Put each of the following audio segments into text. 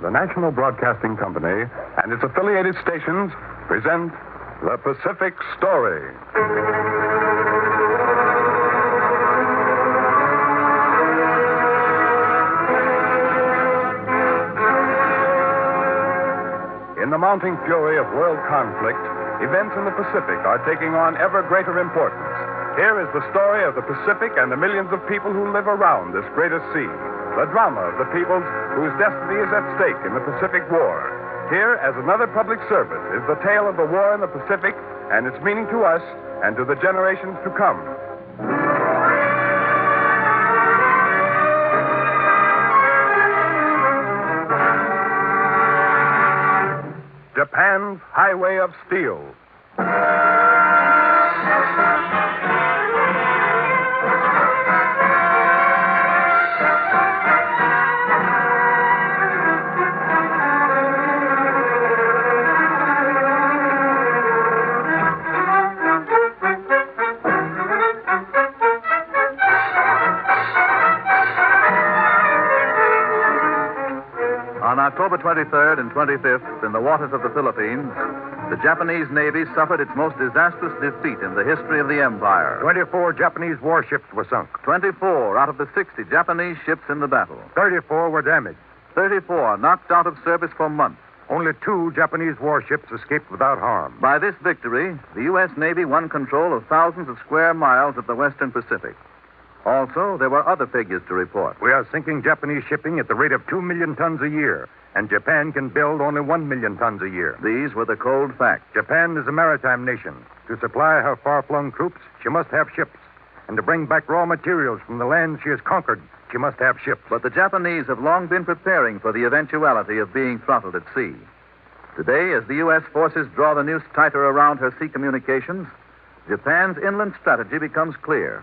the National Broadcasting Company and its affiliated stations present The Pacific Story. In the mounting fury of world conflict, events in the Pacific are taking on ever greater importance. Here is the story of the Pacific and the millions of people who live around this greatest sea. The drama of the peoples whose destiny is at stake in the Pacific War. Here, as another public service, is the tale of the war in the Pacific and its meaning to us and to the generations to come. Japan's Highway of Steel. On October 23rd and 25th, in the waters of the Philippines, the Japanese Navy suffered its most disastrous defeat in the history of the empire. 24 Japanese warships were sunk. 24 out of the 60 Japanese ships in the battle. 34 were damaged. 34 knocked out of service for months. Only 2 Japanese warships escaped without harm. By this victory, the U.S. Navy won control of thousands of square miles of the Western Pacific. Also, there were other figures to report. We are sinking Japanese shipping at the rate of 2 million tons a year, and Japan can build only 1 million tons a year. These were the cold facts. Japan is a maritime nation. To supply her far-flung troops, she must have ships. And to bring back raw materials from the land she has conquered, she must have ships. But the Japanese have long been preparing for the eventuality of being throttled at sea. Today, as the U.S. forces draw the noose tighter around her sea communications, Japan's inland strategy becomes clear.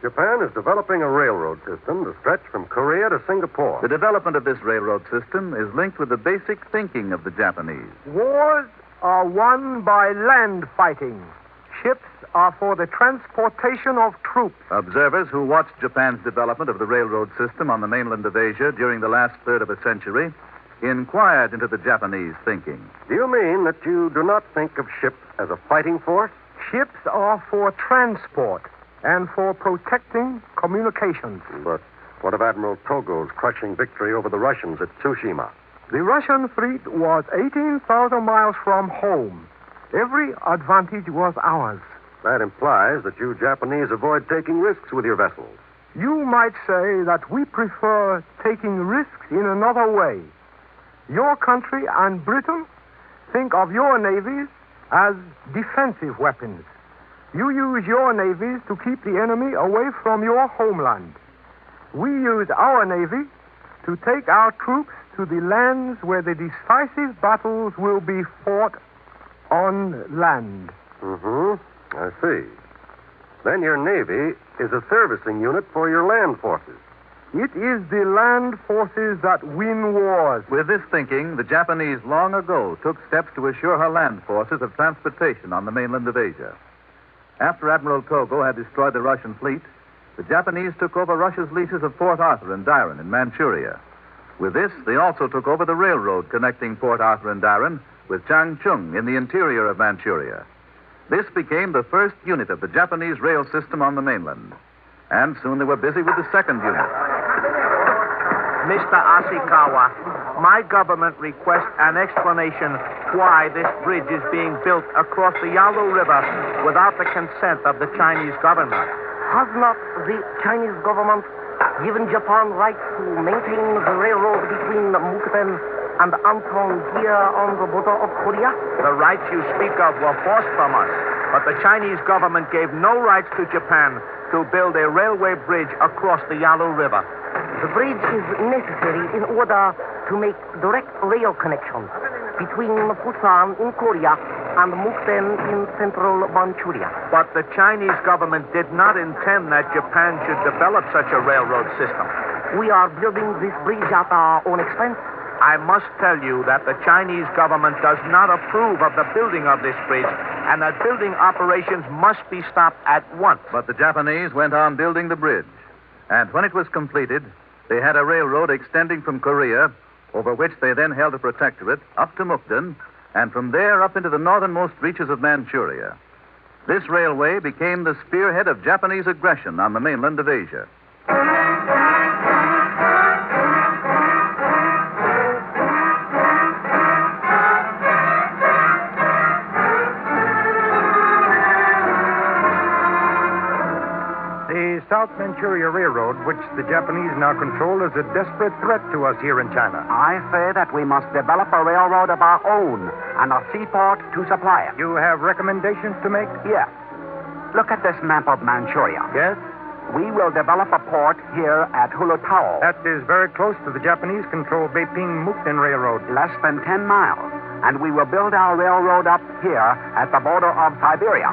Japan is developing a railroad system to stretch from Korea to Singapore. The development of this railroad system is linked with the basic thinking of the Japanese. Wars are won by land fighting. Ships are for the transportation of troops. Observers who watched Japan's development of the railroad system on the mainland of Asia during the last third of a century inquired into the Japanese thinking. Do you mean that you do not think of ships as a fighting force? Ships are for transport and for protecting communications. But what of Admiral Togo's crushing victory over the Russians at Tsushima? The Russian fleet was 18,000 miles from home. Every advantage was ours. That implies that you Japanese avoid taking risks with your vessels. You might say that we prefer taking risks in another way. Your country and Britain think of your navies as defensive weapons. You use your navies to keep the enemy away from your homeland. We use our navy to take our troops to the lands where the decisive battles will be fought on land. I see. Then your navy is a servicing unit for your land forces. It is the land forces that win wars. With this thinking, the Japanese long ago took steps to assure her land forces of transportation on the mainland of Asia. After Admiral Togo had destroyed the Russian fleet, the Japanese took over Russia's leases of Port Arthur and Dairen in Manchuria. With this, they also took over the railroad connecting Port Arthur and Dairen with Changchun in the interior of Manchuria. This became the first unit of the Japanese rail system on the mainland. And soon they were busy with the second unit. Mr. Ashikawa, my government requests an explanation why this bridge is being built across the Yalu River without the consent of the Chinese government. Has not the Chinese government given Japan rights to maintain the railroad between Mukden and Anton here on the border of Korea? The rights you speak of were forced from us, but the Chinese government gave no rights to Japan to build a railway bridge across the Yalu River. The bridge is necessary in order to make direct rail connections between Busan in Korea and Mukden in central Manchuria. But the Chinese government did not intend that Japan should develop such a railroad system. We are building this bridge at our own expense. I must tell you that the Chinese government does not approve of the building of this bridge and that building operations must be stopped at once. But the Japanese went on building the bridge. And when it was completed, they had a railroad extending from Korea over which they then held a protectorate up to Mukden, and from there up into the northernmost reaches of Manchuria. This railway became the spearhead of Japanese aggression on the mainland of Asia. The South Manchuria Railroad, which the Japanese now control, is a desperate threat to us here in China. I say that we must develop a railroad of our own and a seaport to supply it. You have recommendations to make? Yes. Look at this map of Manchuria. Yes? We will develop a port here at Hulutao. That is very close to the Japanese-controlled Beiping-Mukden Railroad. Less than 10 miles. And we will build our railroad up here at the border of Siberia.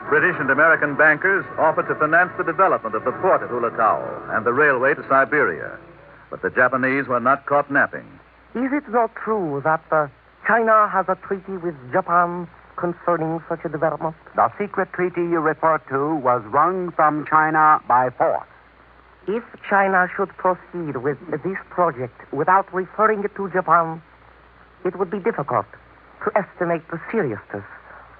British and American bankers offered to finance the development of the port at Hulutao and the railway to Siberia. But the Japanese were not caught napping. Is it not true that China has a treaty with Japan concerning such a development? The secret treaty you refer to was wrung from China by force. If China should proceed with this project without referring it to Japan, it would be difficult to estimate the seriousness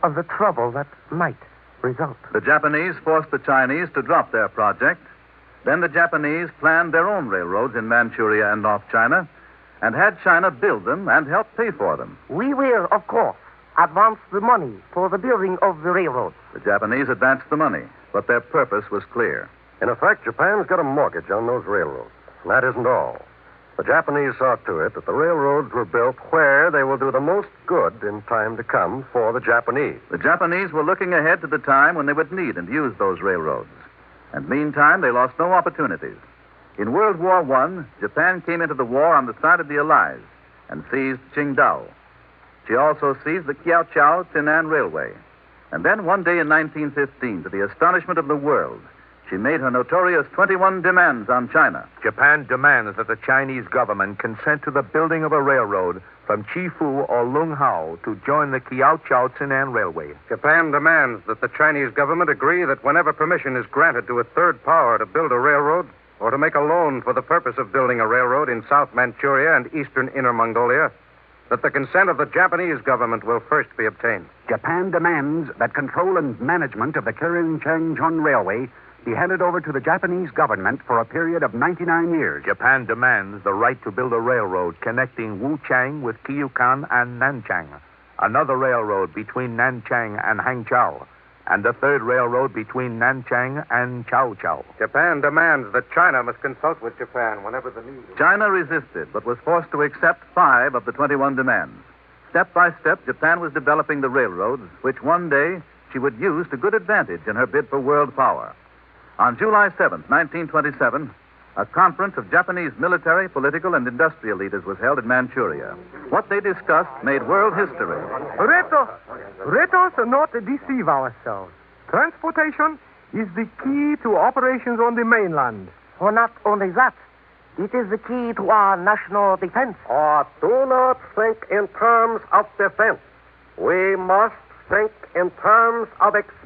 of the trouble that might result. The Japanese forced the Chinese to drop their project. Then the Japanese planned their own railroads in Manchuria and North China and had China build them and help pay for them. We will, of course, advance the money for the building of the railroads. The Japanese advanced the money, but their purpose was clear. In effect, Japan's got a mortgage on those railroads. And that isn't all. The Japanese saw to it that the railroads were built where they will do the most good in time to come for the Japanese. The Japanese were looking ahead to the time when they would need and use those railroads. And meantime, they lost no opportunities. In World War I, Japan came into the war on the side of the Allies and seized Qingdao. She also seized the Kiaochao-Tinan Railway. And then one day in 1915, to the astonishment of the world, she made her notorious 21 demands on China. Japan demands that the Chinese government consent to the building of a railroad from Chifu or Lunghao to join the Kiaochao-Tinan Railway. Japan demands that the Chinese government agree that whenever permission is granted to a third power to build a railroad or to make a loan for the purpose of building a railroad in South Manchuria and eastern Inner Mongolia, that the consent of the Japanese government will first be obtained. Japan demands that control and management of the Kirin-Changchun Railway be handed over to the Japanese government for a period of 99 years. Japan demands the right to build a railroad connecting Wuchang with Kyukan and Nanchang, another railroad between Nanchang and Hangzhou, and a third railroad between Nanchang and Chaochao. Japan demands that China must consult with Japan whenever the need is. China resisted, but was forced to accept 5 of the 21 demands. Step by step, Japan was developing the railroads, which one day she would use to good advantage in her bid for world power. On July 7, 1927, a conference of Japanese military, political, and industrial leaders was held in Manchuria. What they discussed made world history. Let us not deceive ourselves. Transportation is the key to operations on the mainland. Or not only that, it is the key to our national defense. Do not think in terms of defense. We must think in terms of expansion.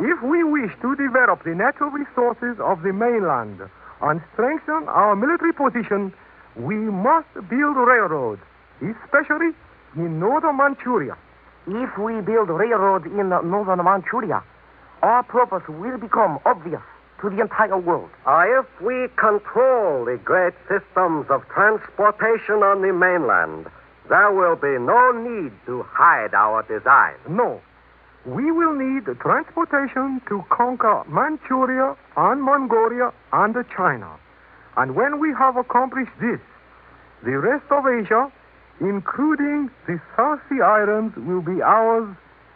If we wish to develop the natural resources of the mainland and strengthen our military position, we must build railroads, especially in northern Manchuria. If we build railroads in northern Manchuria, our purpose will become obvious to the entire world. If we control the great systems of transportation on the mainland, there will be no need to hide our design. No. We will need transportation to conquer Manchuria and Mongolia and China. And when we have accomplished this, the rest of Asia, including the South Sea Islands, will be ours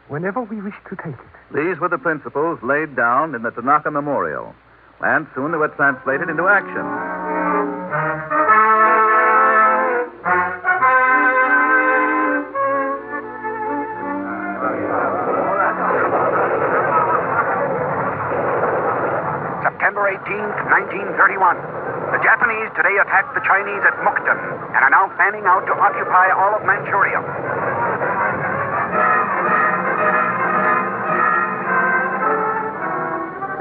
whenever we wish to take it. These were the principles laid down in the Tanaka Memorial, and soon they were translated into action. September 18th, 1931. The Japanese today attacked the Chinese at Mukden and are now fanning out to occupy all of Manchuria.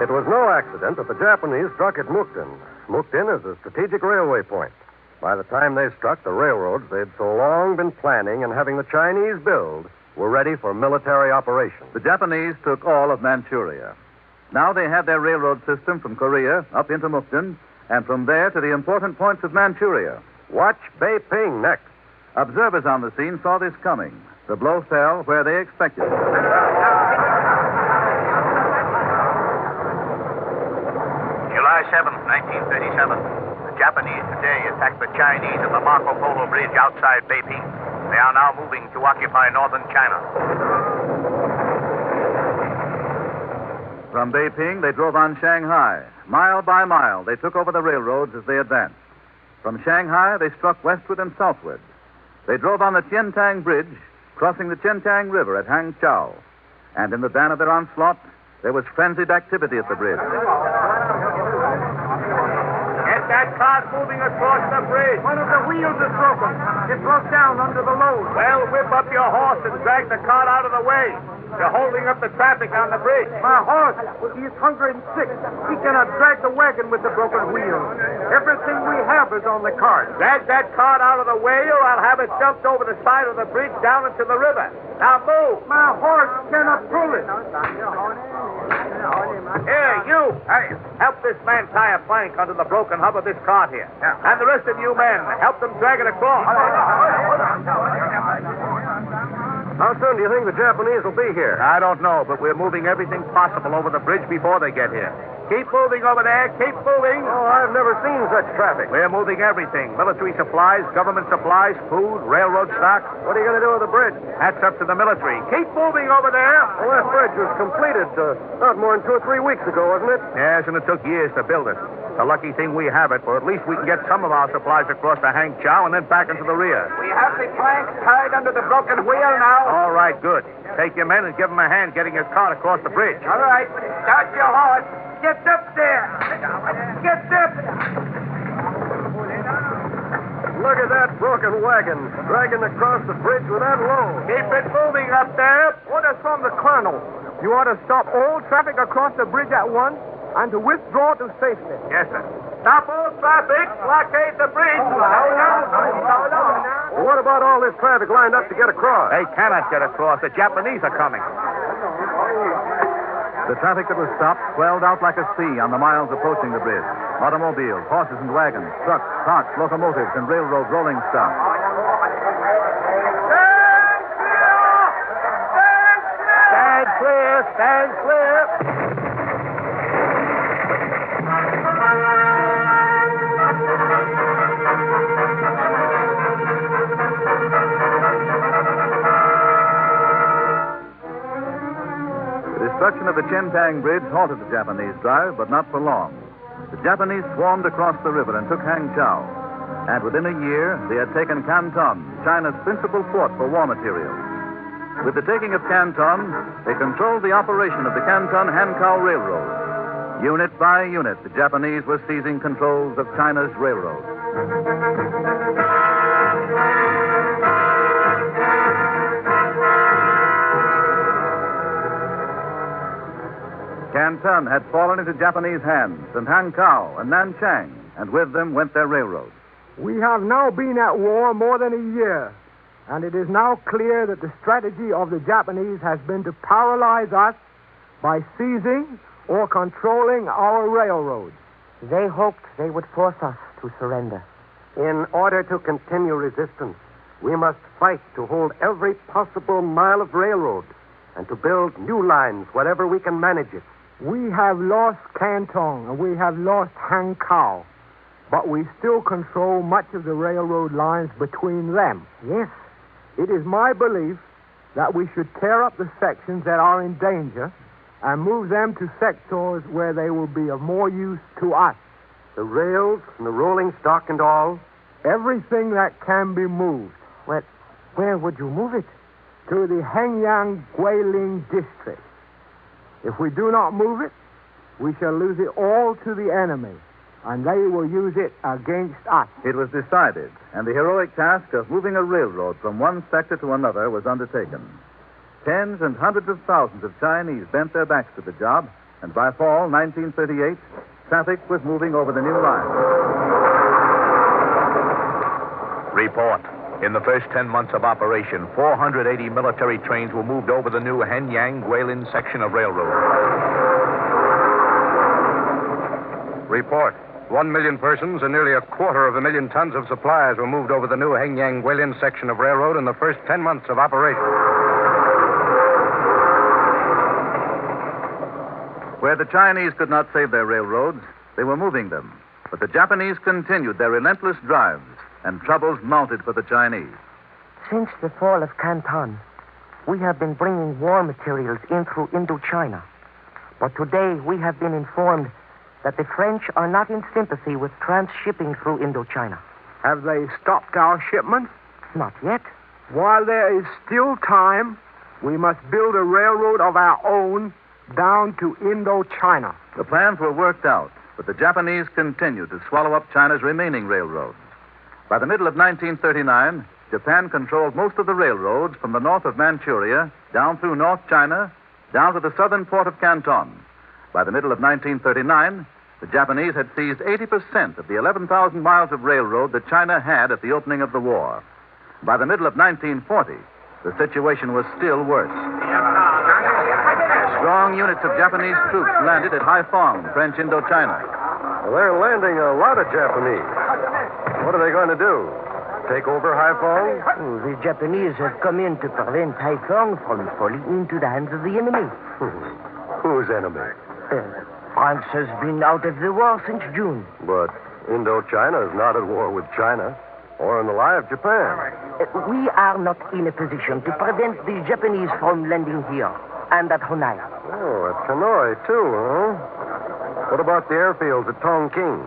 It was no accident that the Japanese struck at Mukden. Mukden is a strategic railway point. By the time they struck, the railroads they'd so long been planning and having the Chinese build were ready for military operations. The Japanese took all of Manchuria. Now they had their railroad system from Korea up into Mukden, and from there to the important points of Manchuria. Watch Beiping next. Observers on the scene saw this coming. The blow fell where they expected it. July 7th, 1937. The Japanese today attacked the Chinese at the Marco Polo Bridge outside Beiping. They are now moving to occupy northern China. From Beiping, they drove on Shanghai. Mile by mile, they took over the railroads as they advanced. From Shanghai, they struck westward and southward. They drove on the Qiantang Bridge, crossing the Qiantang River at Hangzhou. And in the van of their onslaught, there was frenzied activity at the bridge. Get that cart moving across the bridge. One of the wheels is broken. It broke down under the load. Well, whip up your horse and drag the cart out of the way. They're holding up the traffic on the bridge. My horse, he is hungry and sick. He cannot drag the wagon with the broken wheels. Everything we have is on the cart. Drag that cart out of the way, or I'll have it dumped over the side of the bridge down into the river. Now move. My horse cannot pull it. Here, you. Hey, help this man tie a plank under the broken hub of this cart here. And the rest of you men, help them drag it across. How soon do you think the Japanese will be here? I don't know, but we're moving everything possible over the bridge before they get here. Keep moving over there. Keep moving. Oh, I've never seen such traffic. We're moving everything. Military supplies, government supplies, food, railroad stock. What are you going to do with the bridge? That's up to the military. Keep moving over there. Well, that bridge was completed not more than 2 or 3 weeks ago, wasn't it? Yes, and it took years to build it. It's a lucky thing we have it, for at least we can get some of our supplies across to Hangzhou and then back into the rear. We have the planks tied under the broken wheel now. All right, good. Take your men and give them a hand getting his cart across the bridge. All right. Start your horse. Get up there. Get up. Look at that broken wagon dragging across the bridge with that load. Keep it moving up there. Orders from the colonel. You ought to stop all traffic across the bridge at once and to withdraw to safety. Yes, sir. Stop all traffic. Blockade the bridge. Well, what about all this traffic lined up to get across? They cannot get across. The Japanese are coming. The traffic that was stopped swelled out like a sea on the miles approaching the bridge. Automobiles, horses and wagons, trucks, carts, locomotives, and railroad rolling stock. Stand clear. Stand clear. The destruction of the Qiantang Bridge halted the Japanese drive, but not for long. The Japanese swarmed across the river and took Hangzhou. And within a year, they had taken Canton, China's principal port for war materials. With the taking of Canton, they controlled the operation of the Canton-Hankow Railroad. Unit by unit, the Japanese were seizing controls of China's railroads. Canton had fallen into Japanese hands, and Hankow and Nanchang, and with them went their railroads. We have now been at war more than a year, and it is now clear that the strategy of the Japanese has been to paralyze us by seizing or controlling our railroads. They hoped they would force us to surrender. In order to continue resistance, we must fight to hold every possible mile of railroad and to build new lines wherever we can manage it. We have lost Canton and we have lost Hankow, but we still control much of the railroad lines between them. Yes. It is my belief that we should tear up the sections that are in danger and move them to sectors where they will be of more use to us. The rails and the rolling stock and all? Everything that can be moved. Well, where would you move it? To the Hengyang Guilin district. If we do not move it, we shall lose it all to the enemy, and they will use it against us. It was decided, and the heroic task of moving a railroad from one sector to another was undertaken. Tens and hundreds of thousands of Chinese bent their backs to the job and by fall 1938, traffic was moving over the new line. Report. In the first 10 months of operation, 480 military trains were moved over the new Henyang-Guilin section of railroad. Report. 1 million persons and nearly 250,000 tons of supplies were moved over the new Henyang-Guilin section of railroad in the first 10 months of operation. Where the Chinese could not save their railroads, they were moving them. But the Japanese continued their relentless drives, and troubles mounted for the Chinese. Since the fall of Canton, we have been bringing war materials in through Indochina. But today we have been informed that the French are not in sympathy with transshipping through Indochina. Have they stopped our shipments? Not yet. While there is still time, we must build a railroad of our own down to Indochina. The plans were worked out, but the Japanese continued to swallow up China's remaining railroads. By the middle of 1939, Japan controlled most of the railroads from the north of Manchuria down through North China, down to the southern port of Canton. By the middle of 1939, the Japanese had seized 80% of the 11,000 miles of railroad that China had at the opening of the war. By the middle of 1940, the situation was still worse. Strong units of Japanese troops landed at Haiphong, French Indochina. Well, they're landing a lot of Japanese. What are they going to do? Take over Haiphong? The Japanese have come in to prevent Haiphong from falling into the hands of the enemy. Whose enemy? France has been out of the war since June. But Indochina is not at war with China or an ally of Japan. We are not in a position to prevent the Japanese from landing here and at Honai. Oh, at Hanoi, too, huh? What about the airfields at Tonkin?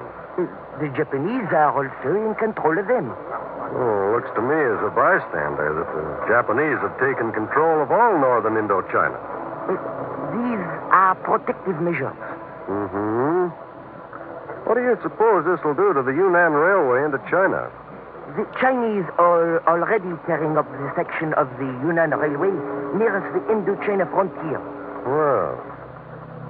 The Japanese are also in control of them. Oh, looks to me as a bystander that the Japanese have taken control of all northern Indochina. These are protective measures. Mm-hmm. What do you suppose this will do to the Yunnan Railway into China? The Chinese are already tearing up the section of the Yunnan Railway nearest the Indochina frontier. Well,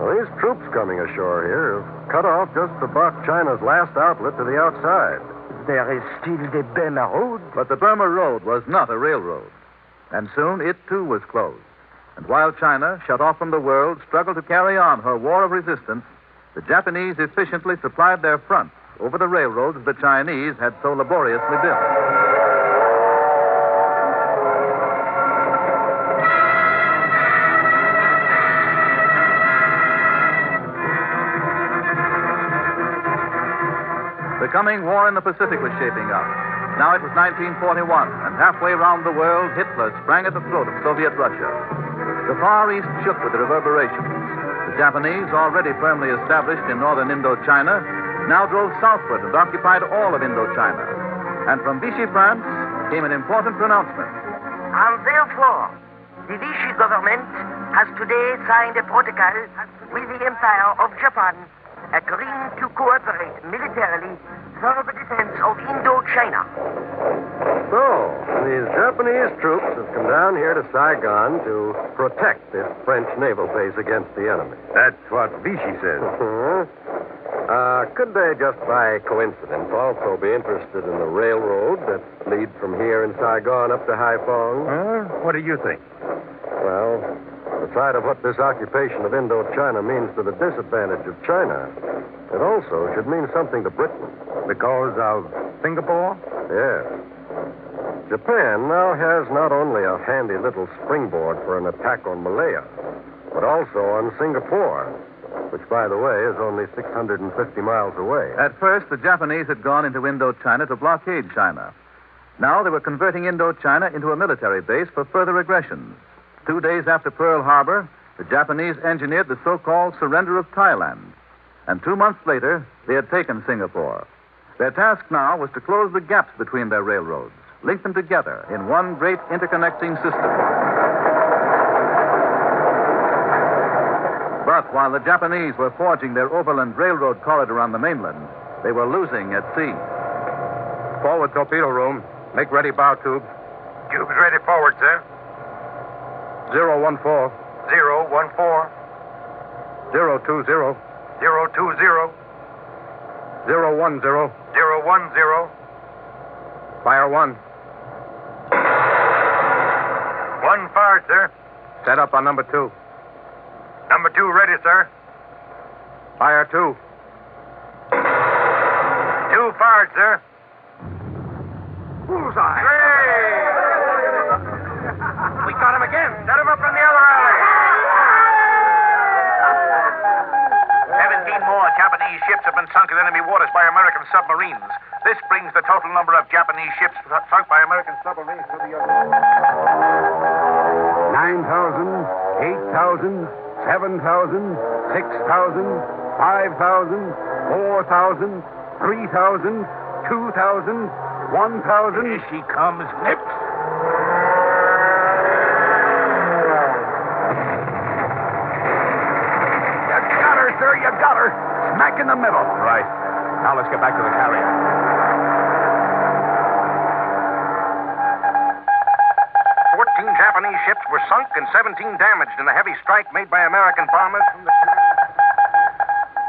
these troops coming ashore here have cut off just about China's last outlet to the outside. There is still the Burma Road. But the Burma Road was not a railroad. And soon it, too, was closed. And while China, shut off from the world, struggled to carry on her war of resistance, the Japanese efficiently supplied their front over the railroads the Chinese had so laboriously built. The coming war in the Pacific was shaping up. Now it was 1941, and halfway around the world, Hitler sprang at the throat of Soviet Russia. The Far East shook with the reverberations. The Japanese, already firmly established in northern Indochina, now drove southward and occupied all of Indochina. And from Vichy, France, came an important pronouncement. And therefore, the Vichy government has today signed a protocol with the Empire of Japan, agreeing to cooperate militarily for the defense of Indochina. So, these Japanese troops have come down here to Saigon to protect this French naval base against the enemy. That's what Vichy says. Could they, just by coincidence, also be interested in the railroad that leads from here in Saigon up to Haiphong? What do you think? Well, aside of what this occupation of Indochina means to the disadvantage of China, it also should mean something to Britain. Because of Singapore? Yes. Japan now has not only a handy little springboard for an attack on Malaya, but also on Singapore, which, by the way, is only 650 miles away. At first, the Japanese had gone into Indochina to blockade China. Now they were converting Indochina into a military base for further aggressions. 2 days after Pearl Harbor, the Japanese engineered the so-called surrender of Thailand. And 2 months later, they had taken Singapore. Their task now was to close the gaps between their railroads, link them together in one great interconnecting system. But while the Japanese were forging their overland railroad corridor on the mainland, they were losing at sea. Forward torpedo room. Make ready bow tubes. Tubes ready forward, sir. 014. 014. 020. 020. 010. 010. Fire 1. 1 fired, sir. Set up on number 2. Number 2 ready, sir. Fire 2. 2 fired, sir. Bullseye. We got him again. Set him up in the other alley. 17 more Japanese ships have been sunk in enemy waters by American submarines. This brings the total number of Japanese ships sunk by American submarines to the 9,000, 8,000, 7,000, 6,000, 5,000, 4,000, 3,000, 2,000, 1,000. Here she comes, Nips. You got her, sir. You got her. Smack in the middle. Right. Now let's get back to the carrier. 14 Japanese ships were sunk and 17 damaged in the heavy strike made by American bombers from the...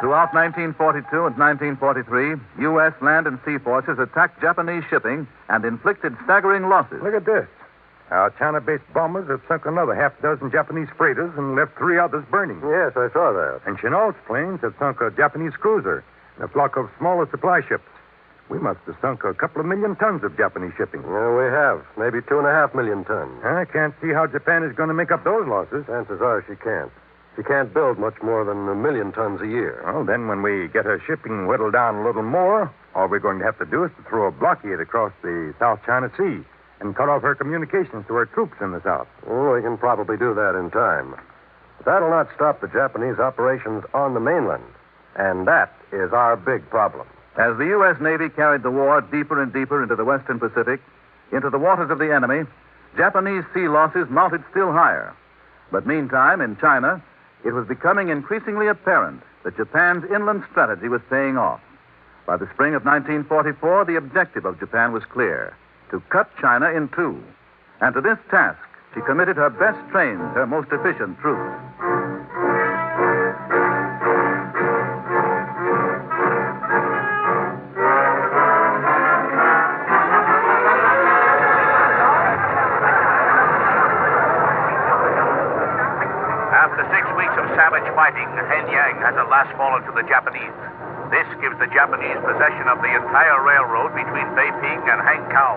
Throughout 1942 and 1943, U.S. land and sea forces attacked Japanese shipping and inflicted staggering losses. Look at this. Our China-based bombers have sunk another half dozen Japanese freighters and left 3 others burning. Yes, I saw that. And Chennault's planes have sunk a Japanese cruiser and a flock of smaller supply ships. We must have sunk a couple of million tons of Japanese shipping. Yeah, we have. Maybe 2.5 million tons. I can't see how Japan is going to make up those losses. Chances are she can't. She can't build much more than 1 million tons a year. Well, then when we get her shipping whittled down a little more, all we're going to have to do is to throw a blockade across the South China Sea and cut off her communications to her troops in the South. Oh, we can probably do that in time. But that'll not stop the Japanese operations on the mainland. And that is our big problem. As the U.S. Navy carried the war deeper and deeper into the Western Pacific, into the waters of the enemy, Japanese sea losses mounted still higher. But meantime, in China, it was becoming increasingly apparent that Japan's inland strategy was paying off. By the spring of 1944, the objective of Japan was clear: to cut China in two. And to this task, she committed her best trained, her most efficient troops. After 6 weeks of savage fighting, Henyang has at last fallen to the Japanese. This gives the Japanese possession of the entire railroad between Beiping and Hankow.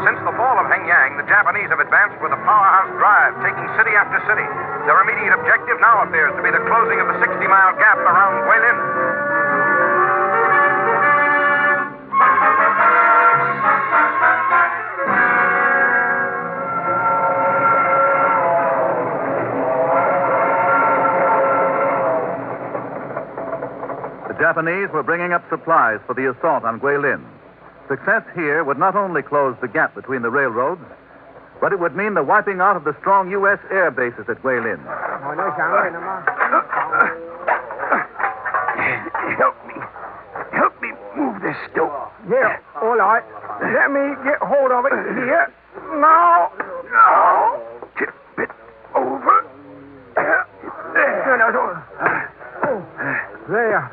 Since the fall of Henyang, the Japanese have advanced with a powerhouse drive, taking city after city. Their immediate objective now appears to be the closing of the 60-mile gap around Guilin. The Japanese were bringing up supplies for the assault on Guilin. Success here would not only close the gap between the railroads, but it would mean the wiping out of the strong U.S. air bases at Guilin. Help me move this stove. Yeah, all right. Let me get hold of it here. Now. Tip it over. There.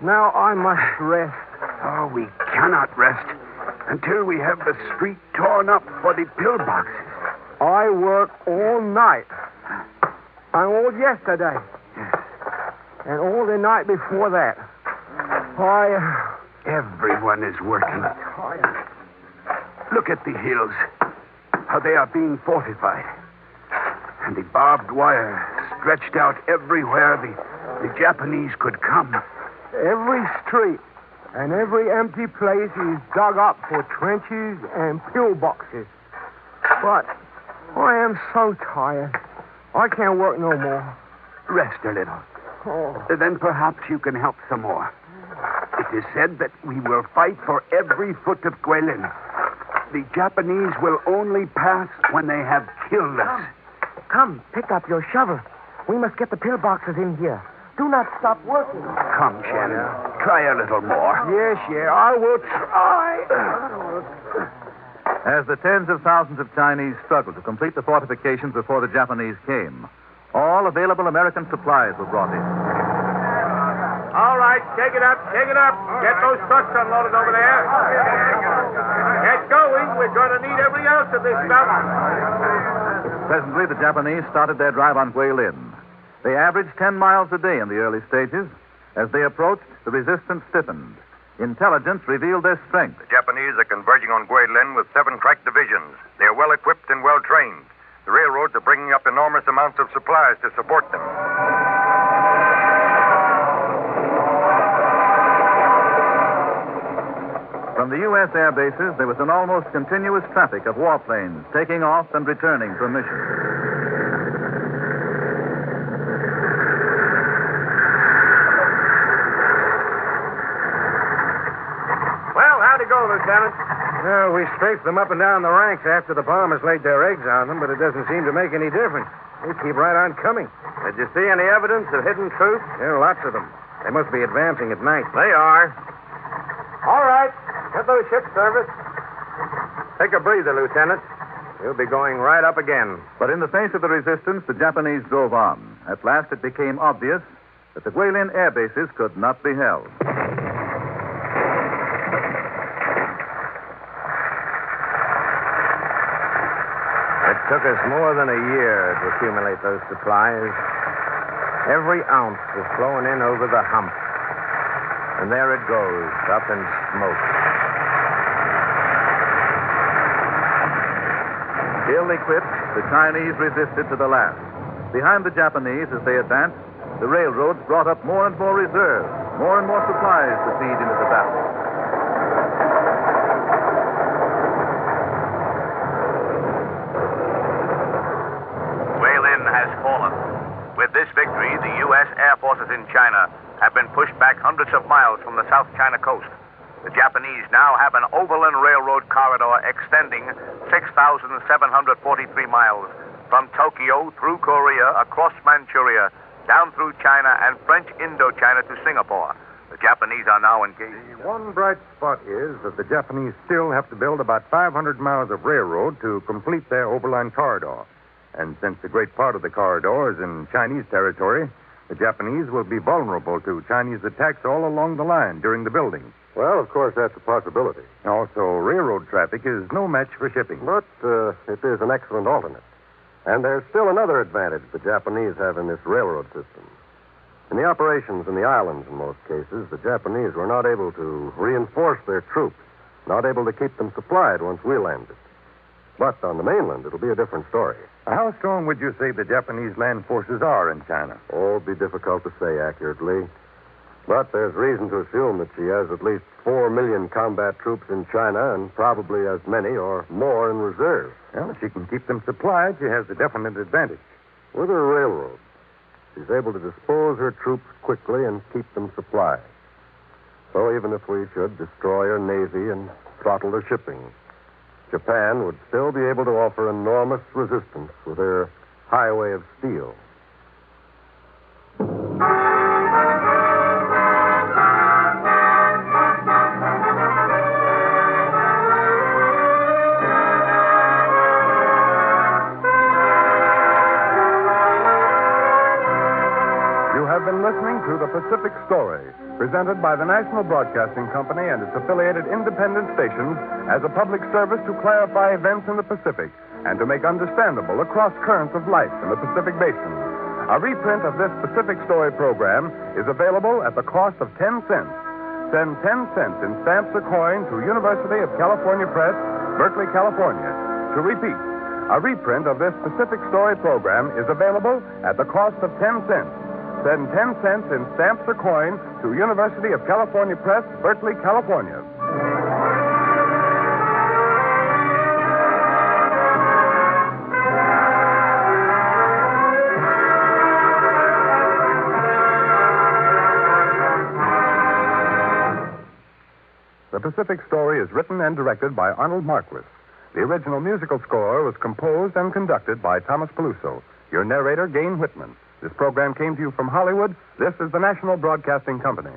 Now I must rest. Oh, we cannot rest until we have the street torn up for the pillboxes. I work all night. And all yesterday. And all the night before that. Everyone is working. Look at the hills. How they are being fortified. And the barbed wire stretched out everywhere the Japanese could come. Every street and every empty place is dug up for trenches and pillboxes. But I am so tired. I can't work no more. Rest a little. Oh. Then perhaps you can help some more. It is said that we will fight for every foot of Guilin. The Japanese will only pass when they have killed us. Come, pick up your shovel. We must get the pillboxes in here. Do not stop working. Come, Shannon. Try a little more. Yes, I will try. As the tens of thousands of Chinese struggled to complete the fortifications before the Japanese came, all available American supplies were brought in. All right, take it up, take it up. Get those trucks unloaded over there. Get going. We're going to need every ounce of this stuff. Presently, the Japanese started their drive on Guilin. They averaged 10 miles a day in the early stages. As they approached, the resistance stiffened. Intelligence revealed their strength. The Japanese are converging on Guilin with 7 crack divisions. They are well equipped and well trained. The railroads are bringing up enormous amounts of supplies to support them. From the U.S. air bases, there was an almost continuous traffic of warplanes taking off and returning from missions. Well, how'd it go, Lieutenant? Well, we strafed them up and down the ranks after the bombers laid their eggs on them, but it doesn't seem to make any difference. They keep right on coming. Did you see any evidence of hidden troops? There are lots of them. They must be advancing at night. They are. All right. Get those ships serviced. Take a breather, Lieutenant. We'll be going right up again. But in the face of the resistance, the Japanese drove on. At last, it became obvious that the Guilin air bases could not be held. It took us more than a year to accumulate those supplies. Every ounce is flowing in over the hump. And there it goes, up in smoke. Ill-equipped, the Chinese resisted to the last. Behind the Japanese, as they advanced, the railroads brought up more and more reserves, more and more supplies to feed into the battle. Guilin has fallen. With this victory, the U.S. air forces in China have been pushed back hundreds of miles from the South China coast. The Japanese now have an overland railroad corridor extending 6,743 miles from Tokyo through Korea, across Manchuria, down through China and French Indochina to Singapore. The Japanese are now engaged. One bright spot is that the Japanese still have to build about 500 miles of railroad to complete their overland corridor. And since a great part of the corridor is in Chinese territory, the Japanese will be vulnerable to Chinese attacks all along the line during the building. Well, of course, that's a possibility. Also, railroad traffic is no match for shipping. But it is an excellent alternate. And there's still another advantage the Japanese have in this railroad system. In the operations in the islands, in most cases, the Japanese were not able to reinforce their troops, not able to keep them supplied once we landed. But on the mainland, it'll be a different story. How strong would you say the Japanese land forces are in China? Oh, it'd be difficult to say accurately. But there's reason to assume that she has at least 4 million combat troops in China and probably as many or more in reserve. Well, if she can keep them supplied, she has a definite advantage. With her railroad, she's able to dispose her troops quickly and keep them supplied. So even if we should destroy her navy and throttle her shipping, Japan would still be able to offer enormous resistance with her highway of steel. You have been listening to The Pacific Story, presented by the National Broadcasting Company and its affiliated independent stations as a public service to clarify events in the Pacific and to make understandable the cross currents of life in the Pacific Basin. A reprint of this Pacific Story program is available at the cost of 10 cents. Send 10 cents in stamps or coin to University of California Press, Berkeley, California. To repeat, a reprint of this Pacific Story program is available at the cost of 10 cents. Send 10 cents in stamps or coin to University of California Press, Berkeley, California. The Pacific Story is written and directed by Arnold Marquis. The original musical score was composed and conducted by Thomas Peluso. Your narrator, Gayne Whitman. This program came to you from Hollywood. This is the National Broadcasting Company.